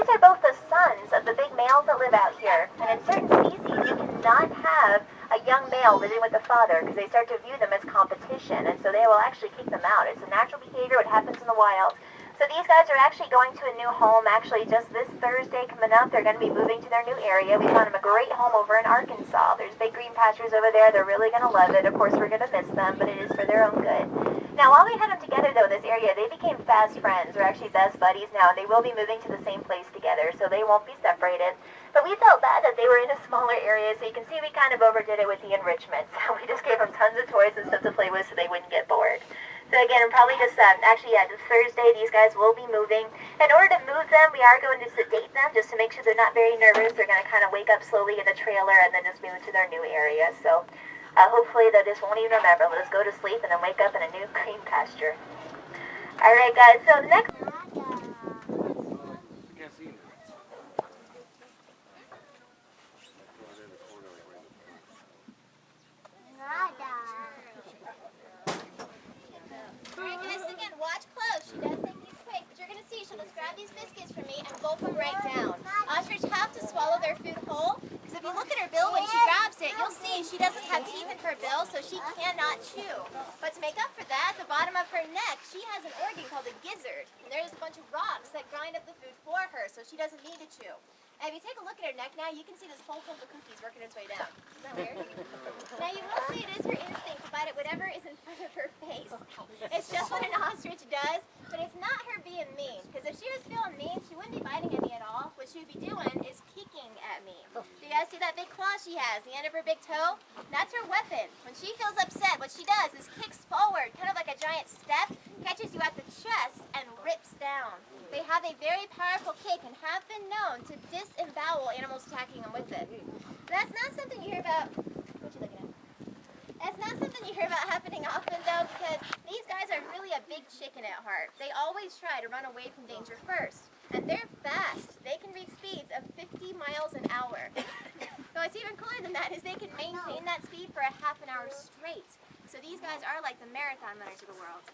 these are both the sons of the big males that live out here. And in certain species, you cannot have a young male living with the father because they start to view them as competition, and so they will actually kick them out. It's a natural behavior. It happens in the wild. So these guys are actually going to a new home actually just this Thursday coming up. They're going to be moving to their new area. We found them a great home over in Arkansas. There's big green pastures over there. They're really going to love it. Of course, we're going to miss them, but it is for their own good. Now, while we had them together, though, in this area, they became fast friends. They're actually best buddies now, and they will be moving to the same place together, so they won't be separated. But we felt bad that they were in a smaller area, so you can see we kind of overdid it with the enrichment. So we just gave them tons of toys and stuff to play with so they wouldn't get bored. So again, I'm probably just, this Thursday, these guys will be moving. In order to move them, we are going to sedate them just to make sure they're not very nervous. They're going to kind of wake up slowly in the trailer and then just move to their new area. So hopefully they just won't even remember. They'll just go to sleep and then wake up in a new green pasture. All right, guys, so next... These biscuits from me and gulp them right down. Ostrich have to swallow their food whole, because if you look at her bill when she grabs it, you'll see she doesn't have teeth in her bill, so she cannot chew. But to make up for that, the bottom of her neck, she has an organ called a gizzard. And there's a bunch of rocks that grind up the food for her, so she doesn't need to chew. And if you take a look at her neck now, you can see this whole clump of cookies working its way down. Isn't that weird? Now you will see it is her instinct to bite at whatever is in front of her face. It's just what an ostrich does, but it's not her being mean. Because if she was feeling mean, she wouldn't be biting at me at all. What she would be doing is kicking at me. Do you guys see that big claw she has, the end of her big toe? That's her weapon. When she feels upset, what she does is kicks forward, kind of like a giant step, catches you at the chest, and rips down. They have a very powerful kick and have been known to disembowel animals attacking them with it. That's not something you hear about. What you looking at? That's not something you hear about happening often, though, because these guys are really a big chicken at heart. They always try to run away from danger first. And they're fast. They can reach speeds of 50 miles an hour. So what's even cooler than that is they can maintain that speed for a half an hour straight. So these guys are like the marathon runners of the world.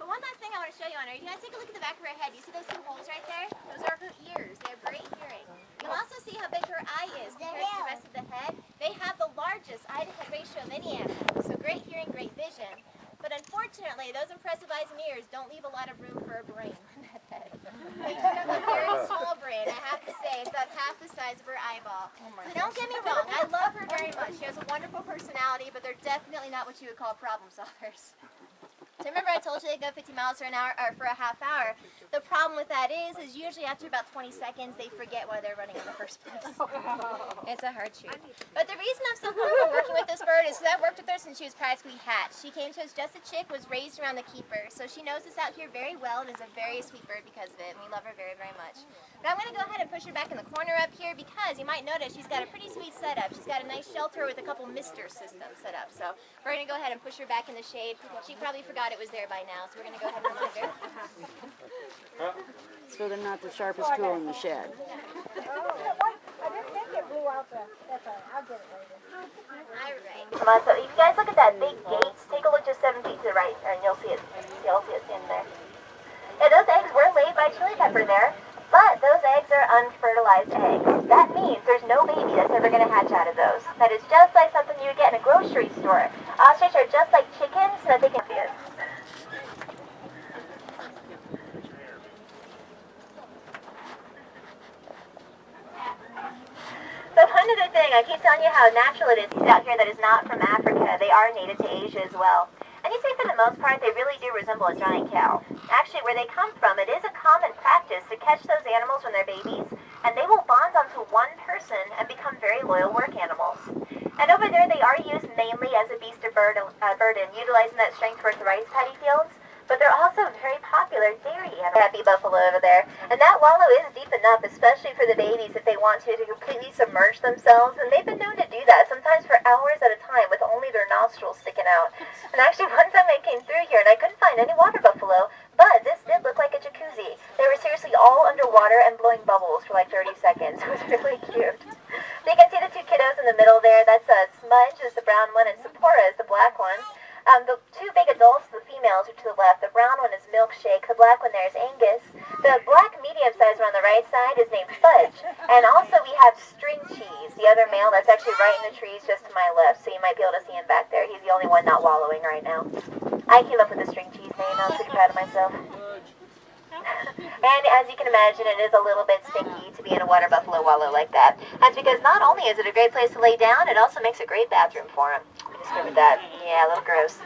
But one last thing I want to show you on her, you guys take a look at the back of her head. You see those two holes right there? Those are her ears. They have great hearing. You'll also see how big her eye is compared to the rest of the head. They have the largest eye-to-head ratio of any animal. So great hearing, great vision. But unfortunately, those impressive eyes and ears don't leave a lot of room for a brain in that head. They do have a very small brain, I have to say. It's about half the size of her eyeball. So don't get me wrong, I love her very much. She has a wonderful personality, but they're definitely not what you would call problem solvers. So remember I told you they go 50 miles for an hour, or for a half hour. The problem with that is usually after about 20 seconds they forget why they're running in the first place. It's a hard truth. But the reason I'm so comfortable working with this bird is because I've worked with her since she was practically hatched. She came to us just a chick, was raised around the keeper, so she knows us out here very well and is a very sweet bird because of it, and we love her very, very much. But I'm going to go ahead and push her back in the corner up here because you might notice she's got a pretty sweet setup. She's got a nice shelter with a couple mister systems set up. So we're going to go ahead and push her back in the shade. She probably forgot it was there by now, so we're going to go ahead and remind her. So they're not the sharpest tool in the shed. I didn't think it blew out the... That's all right. I'll get it later. Alright. So if you guys look at that big gate, take a look just 7 feet to the right, and you'll see it. You'll see it in there. Yeah, those eggs were laid by Chili Pepper there, but those eggs are unfertilized eggs. That means there's no baby that's ever going to hatch out of those. That is just like something you would get in a grocery store. Ostrich are just like chickens, so that they can feed. So one other thing, I keep telling you how natural it is out here that is not from Africa. They are native to Asia as well. And you say for the most part, they really do resemble a giant cow. Actually, where they come from, it is a common practice to catch those animals when they're babies, and they will bond onto one person and become very loyal work animals. And over there, they are used mainly as a beast of burden, utilizing that strength towards the rice paddy fields. But they're also very popular dairy animals. Happy buffalo over there. And that wallow is deep enough, especially for the babies if they want to completely submerge themselves. And they've been known to do that, sometimes for hours at a time with only their nostrils sticking out. And actually one time I came through here and I couldn't find any water buffalo, but this did look like a jacuzzi. They were seriously all underwater and blowing bubbles for like 30 seconds. It was really cute. So you can see the two kiddos in the middle there. That's Smudge is the brown one and Sephora is the black one. The two big adults, the females, are to the left. The brown one is Milkshake. The black one there is Angus. The black medium-sized one on the right side is named Fudge. And also we have String Cheese, the other male that's actually right in the trees just to my left, so you might be able to see him back there. He's the only one not wallowing right now. I came up with the String Cheese name. I'm pretty proud of myself. And as you can imagine, it is a little bit stinky to be in a water buffalo wallow like that. That's because not only is it a great place to lay down, it also makes a great bathroom for him. I discovered that. Yeah, a little gross.